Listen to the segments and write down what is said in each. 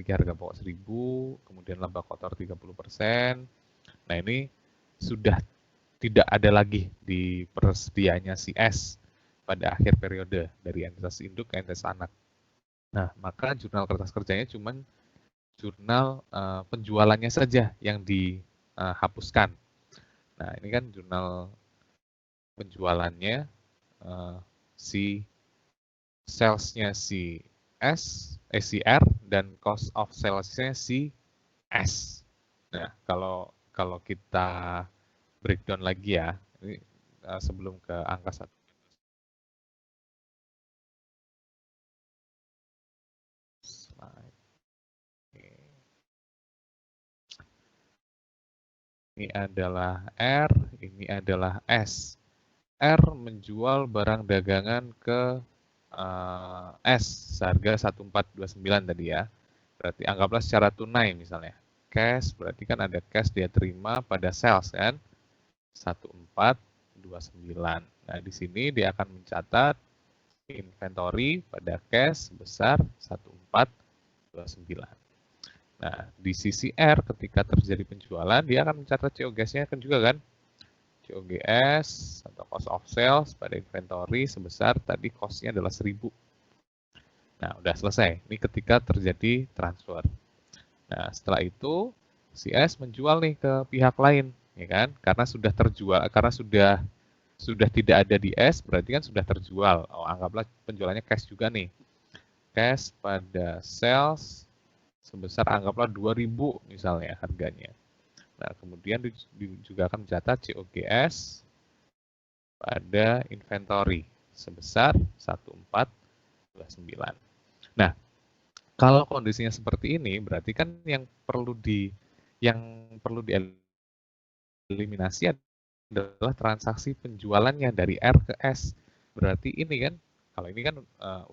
lagi harga pokok 1.000, kemudian laba kotor 30%. Nah, ini sudah tidak ada lagi di persediaannya si S pada akhir periode dari entitas induk ke entitas anak. Nah, maka jurnal kertas kerjanya cuma jurnal penjualannya saja yang dihapuskan. Nah, ini kan jurnal penjualannya si salesnya si R dan cost of salesnya si S. Nah, kalau kita breakdown lagi ya, ini sebelum ke angka 1. Ini adalah R, ini adalah S. R menjual barang dagangan ke S seharga 1429 tadi ya. Berarti anggaplah secara tunai misalnya. Cash berarti kan ada cash dia terima pada sales kan. 1429. Nah, di sini dia akan mencatat inventory pada cash sebesar 1429. Nah, di sisi R ketika terjadi penjualan, dia akan mencatat COGS-nya kan juga kan. COGS atau cost of sales pada inventory sebesar tadi cost-nya adalah 1.000. Nah, udah selesai. Ini ketika terjadi transfer. Nah, setelah itu si S menjual nih ke pihak lain, ya kan? Karena sudah terjual, karena sudah tidak ada di S, berarti kan sudah terjual. Oh, anggaplah penjualannya cash juga nih. Cash pada sales sebesar anggaplah 2.000 misalnya harganya. Nah, kemudian juga akan mencatat COGS pada inventory sebesar 1429. Nah, kalau kondisinya seperti ini, berarti kan yang perlu dieliminasi adalah transaksi penjualannya dari R ke S. Berarti ini kan, kalau ini kan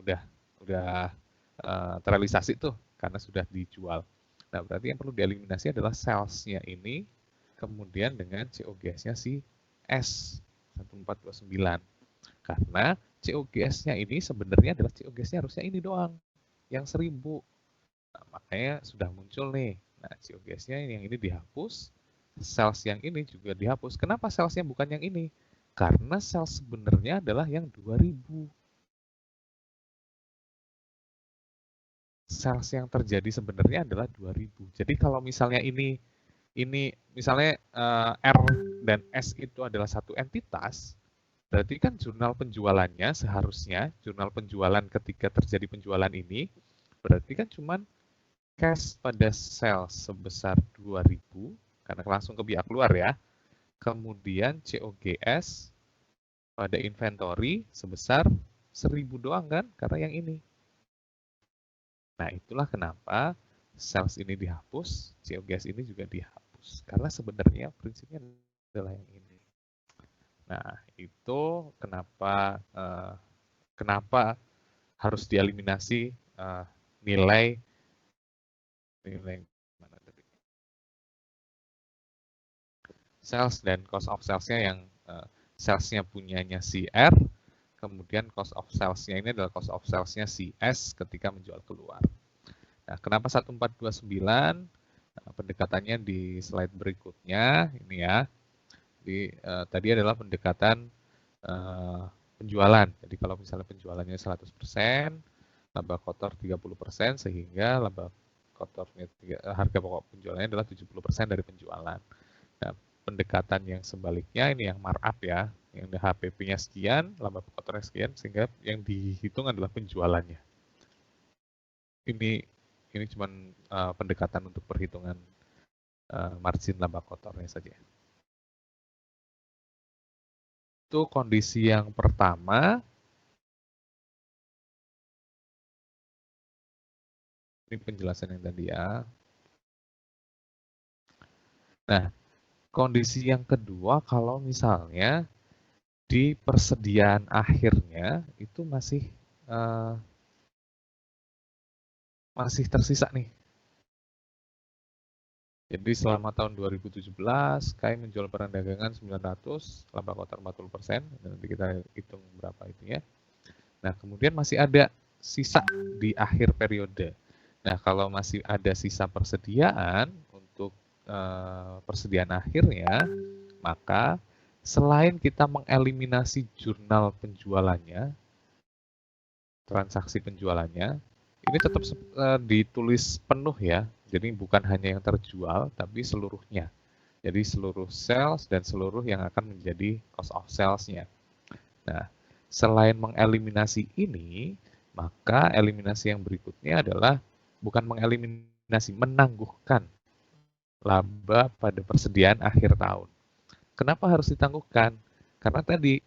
udah terrealisasi tuh karena sudah dijual. Nah, berarti yang perlu dieliminasi adalah sales-nya ini, kemudian dengan COGS-nya si S 1429. Karena COGS-nya ini sebenarnya adalah COGS-nya harusnya ini doang, yang 1.000. Nah, makanya sudah muncul nih. Nah, COGS-nya yang ini dihapus, sales yang ini juga dihapus. Kenapa salesnya bukan yang ini? Karena sales sebenarnya adalah yang 2.000. Sales yang terjadi sebenarnya adalah 2.000. Jadi kalau misalnya ini misalnya R dan S itu adalah satu entitas, berarti kan jurnal penjualannya seharusnya, jurnal penjualan ketika terjadi penjualan ini, berarti kan cuman cash pada sales sebesar 2.000, karena langsung ke pihak luar ya. Kemudian COGS pada inventory sebesar 1.000 doang kan, karena yang ini. Nah, itulah kenapa sales ini dihapus, COGS ini juga dihapus. Karena sebenarnya prinsipnya adalah yang ini. Nah, itu kenapa harus dieliminasi nilai mana tadi? Sales dan cost of sales-nya yang sales-nya punyanya si R, kemudian cost of sales-nya ini adalah cost of sales-nya si S ketika menjual keluar. Nah, kenapa 1429? Nah, pendekatannya di slide berikutnya ini ya. Tadi adalah pendekatan penjualan. Jadi kalau misalnya penjualannya 100%, laba kotor 30%, sehingga laba kotornya harga pokok penjualannya adalah 70% dari penjualan. Nah, pendekatan yang sebaliknya ini yang markup ya, yang HPP-nya sekian, laba kotornya sekian, sehingga yang dihitung adalah penjualannya. Ini cuma pendekatan untuk perhitungan margin laba kotornya saja. Itu kondisi yang pertama. Ini penjelasan yang tadi ya. Nah, kondisi yang kedua kalau misalnya di persediaan akhirnya itu masih tersisa nih. Jadi selama tahun 2017, KAI menjual barang dagangan 900, laba kotor 40%, nanti kita hitung berapa itu ya. Nah, kemudian masih ada sisa di akhir periode. Nah, kalau masih ada sisa persediaan untuk persediaan akhirnya, maka selain kita mengeliminasi jurnal penjualannya, transaksi penjualannya, ini tetap ditulis penuh ya. Jadi bukan hanya yang terjual, tapi seluruhnya. Jadi seluruh sales dan seluruh yang akan menjadi cost of sales-nya. Nah, selain mengeliminasi ini, maka eliminasi yang berikutnya adalah bukan mengeliminasi, menangguhkan laba pada persediaan akhir tahun. Kenapa harus ditangguhkan? Karena tadi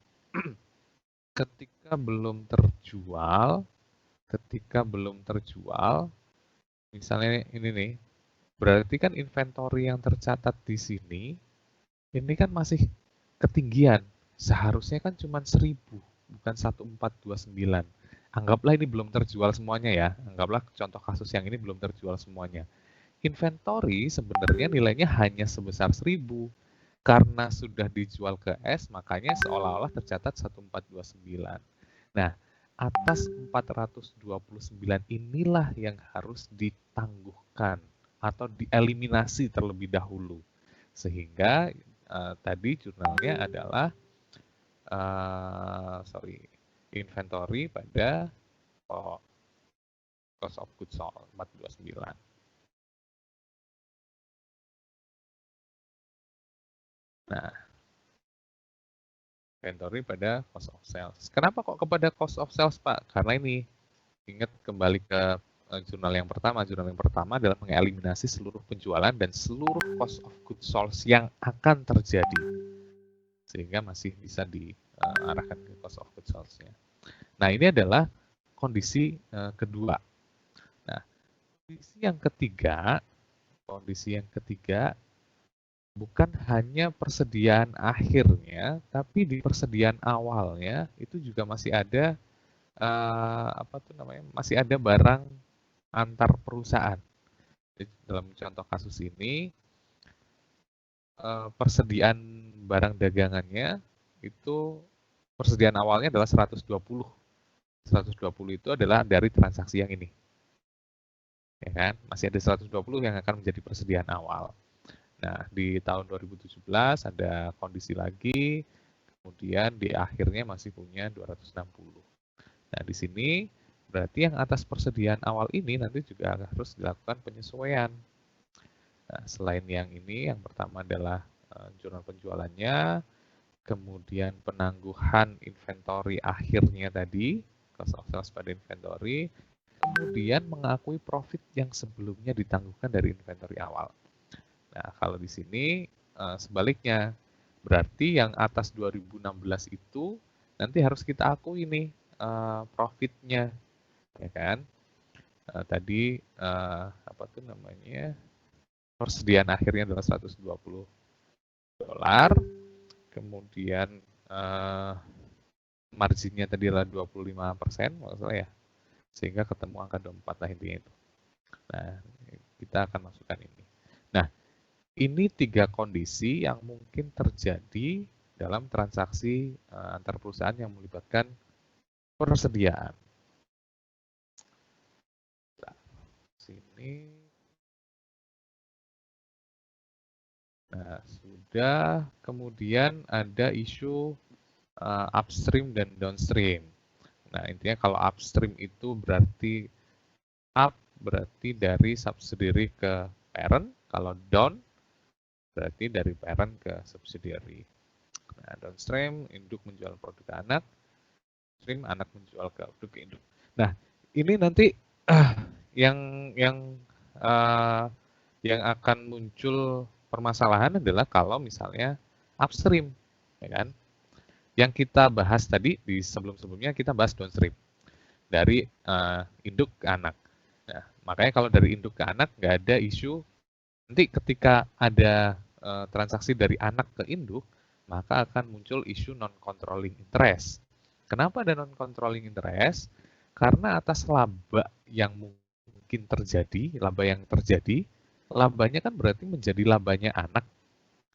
ketika belum terjual, misalnya ini nih, berarti kan inventory yang tercatat di sini, ini kan masih ketinggian. Seharusnya kan cuma 1000, bukan 1429. Anggaplah ini belum terjual semuanya ya. Anggaplah contoh kasus yang ini belum terjual semuanya. Inventory sebenarnya nilainya hanya sebesar 1000. Karena sudah dijual ke S, makanya seolah-olah tercatat 1429. Nah, atas 429 inilah yang harus ditangguhkan atau dieliminasi terlebih dahulu. Sehingga tadi jurnalnya adalah inventory pada cost of goods sold 429. Nah, inventory pada cost of sales. Kenapa kok kepada cost of sales, Pak? Karena ini, ingat kembali ke jurnal yang pertama. Jurnal yang pertama adalah mengeliminasi seluruh penjualan dan seluruh cost of goods sold yang akan terjadi. Sehingga masih bisa diarahkan ke cost of goods sold-nya. Nah, ini adalah kondisi kedua. Nah, kondisi yang ketiga bukan hanya persediaan akhirnya, tapi di persediaan awalnya itu juga masih ada masih ada barang antar perusahaan. Jadi, dalam contoh kasus ini, persediaan barang dagangannya itu persediaan awalnya adalah 120. 120 itu adalah dari transaksi yang ini. Ya kan? Masih ada 120 yang akan menjadi persediaan awal. Nah, di tahun 2017 ada kondisi lagi, kemudian di akhirnya masih punya 260. Nah, di sini berarti yang atas persediaan awal ini nanti juga harus dilakukan penyesuaian. Nah, selain yang ini, yang pertama adalah jurnal penjualannya, kemudian penangguhan inventory akhirnya tadi, cost of sales pada inventory, kemudian mengakui profit yang sebelumnya ditangguhkan dari inventory awal. Nah, kalau di sini sebaliknya, berarti yang atas 2016 itu nanti harus kita akui nih profitnya, ya kan? Tadi apa tuh namanya? Persediaan akhirnya adalah 120 dolar, kemudian marginnya tadi adalah 25%, maksudnya ya, sehingga ketemu angka 24 lah intinya itu. Nah, kita akan masukkan ini. Nah, ini 3 kondisi yang mungkin terjadi dalam transaksi antar perusahaan yang melibatkan persediaan. Nah, sini. Nah, sudah. Kemudian ada isu upstream dan downstream. Nah, intinya kalau upstream itu berarti up berarti dari subsidiary ke parent, kalau down berarti dari parent ke subsidiary. Nah, downstream induk menjual produk ke anak, upstream anak menjual ke produk ke induk. Nah, ini nanti yang akan muncul permasalahan adalah kalau misalnya upstream, ya kan? Yang kita bahas tadi di sebelum-sebelumnya kita bahas downstream dari induk ke anak. Nah, makanya kalau dari induk ke anak nggak ada isu nanti ketika ada transaksi dari anak ke induk, maka akan muncul isu non-controlling interest. Kenapa ada non-controlling interest? Karena atas laba yang mungkin terjadi, labanya kan berarti menjadi labanya anak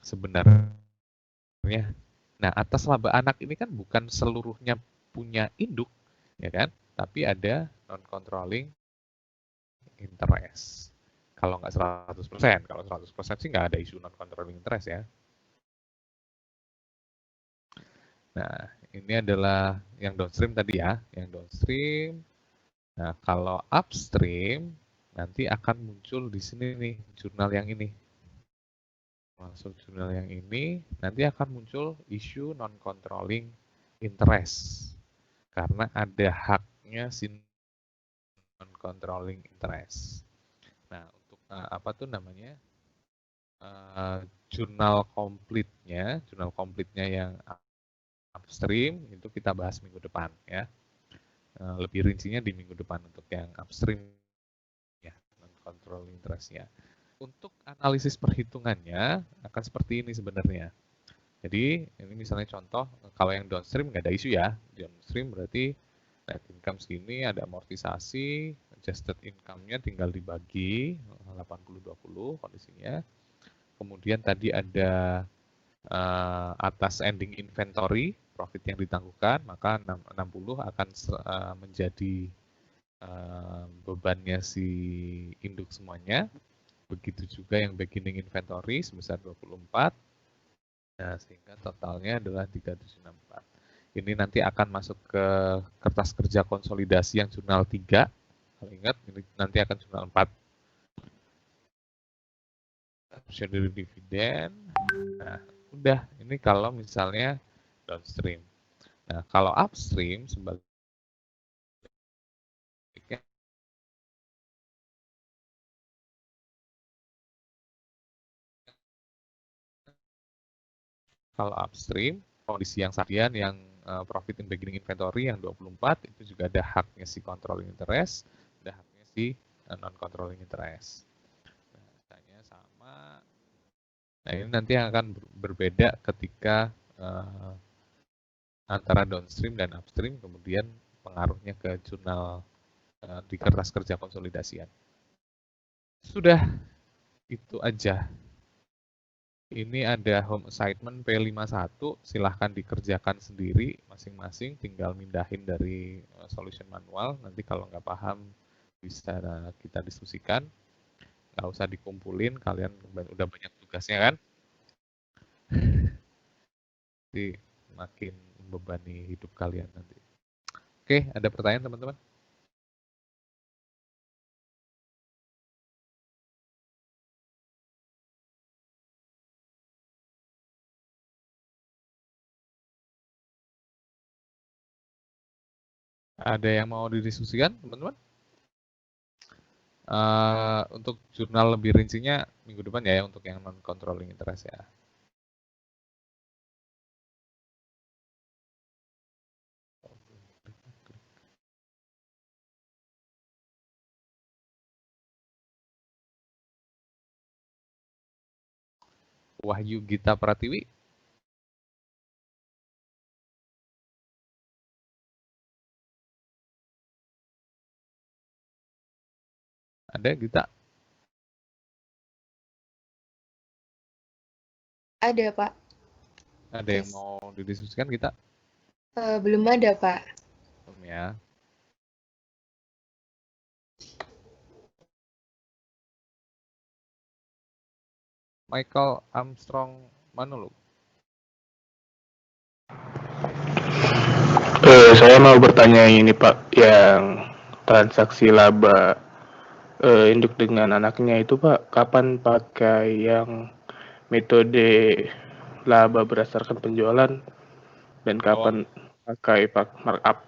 sebenarnya. Nah, atas laba anak ini kan bukan seluruhnya punya induk, ya kan? Tapi ada non-controlling interest. Kalau nggak 100%, kalau 100% sih nggak ada isu non-controlling interest ya. Nah, ini adalah yang downstream tadi ya, yang downstream. Nah, kalau upstream, nanti akan muncul di sini nih, jurnal yang ini. Masuk jurnal yang ini, nanti akan muncul isu non-controlling interest. Karena ada haknya si non-controlling interest. Nah, untuk apa tuh namanya? Jurnal komplitnya yang upstream itu kita bahas minggu depan ya. Lebih rincinya di minggu depan untuk yang upstream ya, non-controlling interest-nya. Untuk analisis perhitungannya akan seperti ini sebenarnya. Jadi ini misalnya contoh, kalau yang downstream nggak ada isu ya. Downstream berarti net income segini, ada amortisasi, adjusted income-nya tinggal dibagi 80-20 kondisinya. Kemudian tadi ada atas ending inventory, profit yang ditangguhkan, maka 60 akan menjadi bebannya si induk semuanya. Begitu juga yang beginning inventory sebesar 24. Nah, sehingga totalnya adalah 3764. Ini nanti akan masuk ke kertas kerja konsolidasi yang jurnal 3. Kalau ingat, ini nanti akan jurnal 4. Shareholder dividen. Nah, udah. Ini kalau misalnya downstream. Nah, kalau upstream sebaliknya kalau upstream kondisi yang sakian yang profit in beginning inventory yang 24 itu juga ada haknya si controlling interest, ada haknya si non controlling interest. Nah, sama. Nah, ini nanti akan berbeda ketika antara downstream dan upstream, kemudian pengaruhnya ke jurnal di kertas kerja konsolidasian. Sudah, itu aja. Ini ada home assignment P51, silahkan dikerjakan sendiri masing-masing, tinggal mindahin dari solution manual. Nanti kalau nggak paham bisa kita diskusikan, nggak usah dikumpulin, kalian udah banyak tugasnya kan? Jadi makin membebani hidup kalian nanti. Oke, ada pertanyaan teman-teman? Ada yang mau didiskusikan, teman-teman? Untuk jurnal lebih rincinya minggu depan ya, untuk yang non-controlling interest ya. Wahyu Gita Pratiwi. Ada Gita? Ada, Pak. Ada yang mau didiskusikan Gita? Belum ada, Pak. Belum ya. Michael Armstrong Manulu. Saya mau bertanya ini Pak, yang transaksi laba induk dengan anaknya itu Pak, kapan pakai yang metode laba berdasarkan penjualan dan kapan pakai markup?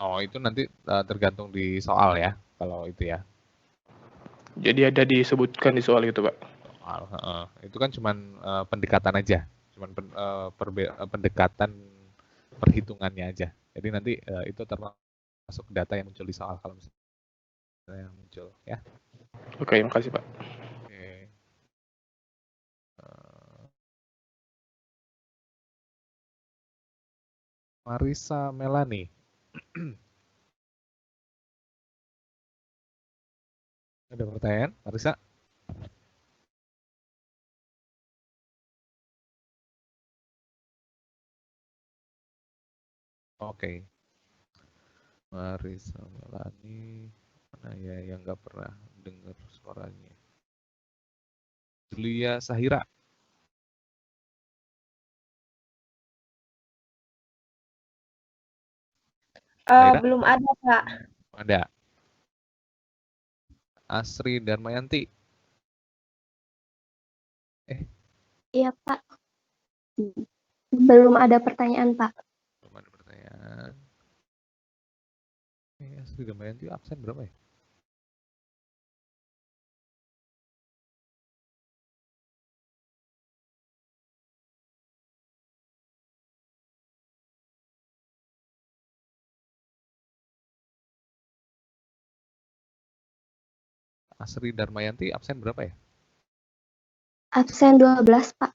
Oh, itu nanti tergantung di soal ya, kalau itu ya. Jadi ada disebutkan di soal itu Pak? Soal, itu kan cuman pendekatan aja, cuman pendekatan perhitungannya aja. Jadi nanti itu termasuk data yang muncul di soal kalau misalnya yang muncul ya. Oke, makasih Pak. Oke. Marisa Melani. Ada pertanyaan, Marisa? Oke. Marisa Melani. Mana ya yang nggak pernah dengar suaranya? Julia Sahira. Sahira? Belum ada, Pak. Ada. Asri Darmayanti. Iya, Pak. Belum ada pertanyaan, Pak. Belum ada pertanyaan. Asri Darmayanti absen berapa ya? Asri Darmayanti absen berapa ya? Absen 12, Pak.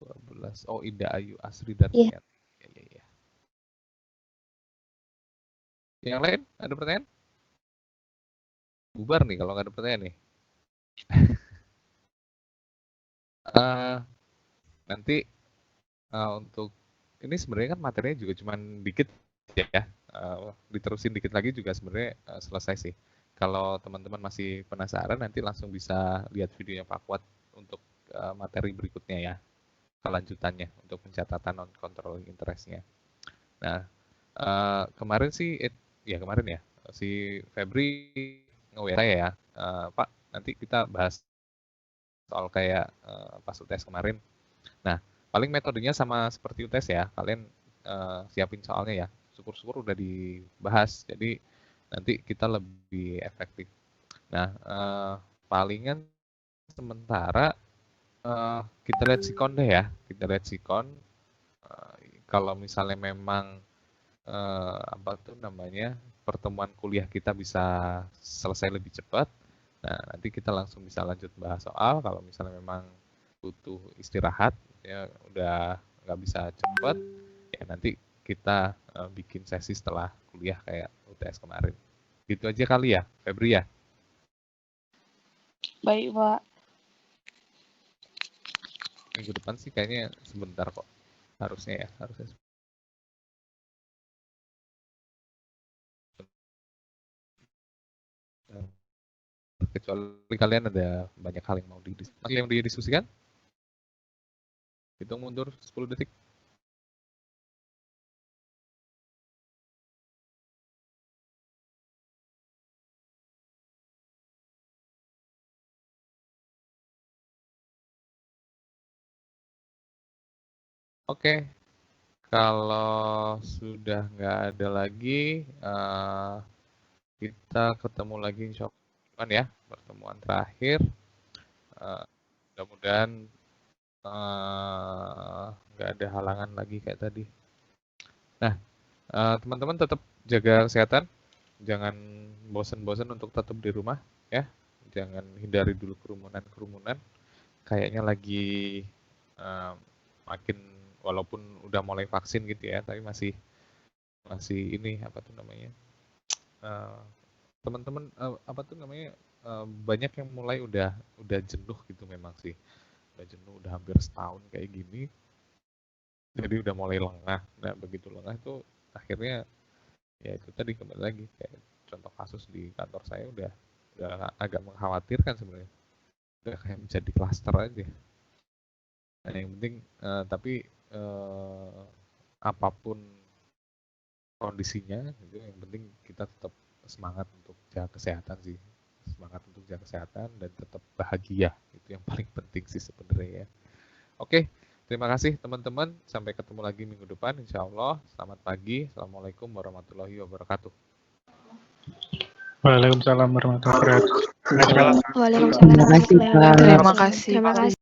12. Oh, Ida Ayu Asri Darmayanti. Iya. Yang lain ada pertanyaan? Bubar nih kalau nggak ada pertanyaan nih. Nanti untuk ini sebenarnya kan materinya juga cuma dikit ya. Diterusin dikit lagi juga sebenarnya selesai sih. Kalau teman-teman masih penasaran nanti langsung bisa lihat videonya Pak Kuat untuk materi berikutnya ya. Kelanjutannya untuk pencatatan non-controlling interest-nya. Nah, kemarin sih, kemarin ya, si Febri nge-WA saya ya, Pak, nanti kita bahas soal kayak pas UTS kemarin. Nah, paling metodenya sama seperti UTS ya, kalian siapin soalnya ya. Syukur-syukur udah dibahas, jadi nanti kita lebih efektif. Nah, palingan sementara kita lihat sikon deh ya, kita lihat sikon. Kalau misalnya memang pertemuan kuliah kita bisa selesai lebih cepat, nah nanti kita langsung bisa lanjut bahas soal. Kalau misalnya memang butuh istirahat, ya udah nggak bisa cepat, ya nanti kita bikin sesi setelah kuliah kayak UTS kemarin. Gitu aja kali ya, Febri ya? Baik, Pak. Minggu depan sih kayaknya sebentar kok. Harusnya. Kecuali kalian ada banyak hal yang mau didiskusikan. Hitung mundur 10 detik. Oke, kalau sudah nggak ada lagi, kita ketemu lagi insya Allah ya, pertemuan terakhir. Mudah-mudahan nggak ada halangan lagi kayak tadi. Nah, teman-teman tetap jaga kesehatan, jangan bosan-bosan untuk tetap di rumah ya, jangan hindari dulu kerumunan. Kayaknya lagi makin, walaupun udah mulai vaksin gitu ya, tapi masih ini teman-teman banyak yang mulai udah jenuh gitu memang sih, udah jenuh, udah hampir setahun kayak gini, jadi udah mulai lengah. Nah begitu lengah itu akhirnya ya itu tadi kembali lagi kayak contoh kasus di kantor saya udah agak mengkhawatirkan sebenarnya, udah kayak menjadi klaster aja. Nah, yang penting tapi apapun kondisinya gitu, yang penting kita tetap semangat untuk jaga kesehatan sih, dan tetap bahagia, itu yang paling penting sih sebenarnya ya. Oke, terima kasih teman-teman, sampai ketemu lagi minggu depan insya Allah. Selamat pagi, assalamualaikum warahmatullahi wabarakatuh. Waalaikumsalam warahmatullahi wabarakatuh. Waalaikumsalam warahmatullahi wabarakatuh. Terima kasih. Terima kasih.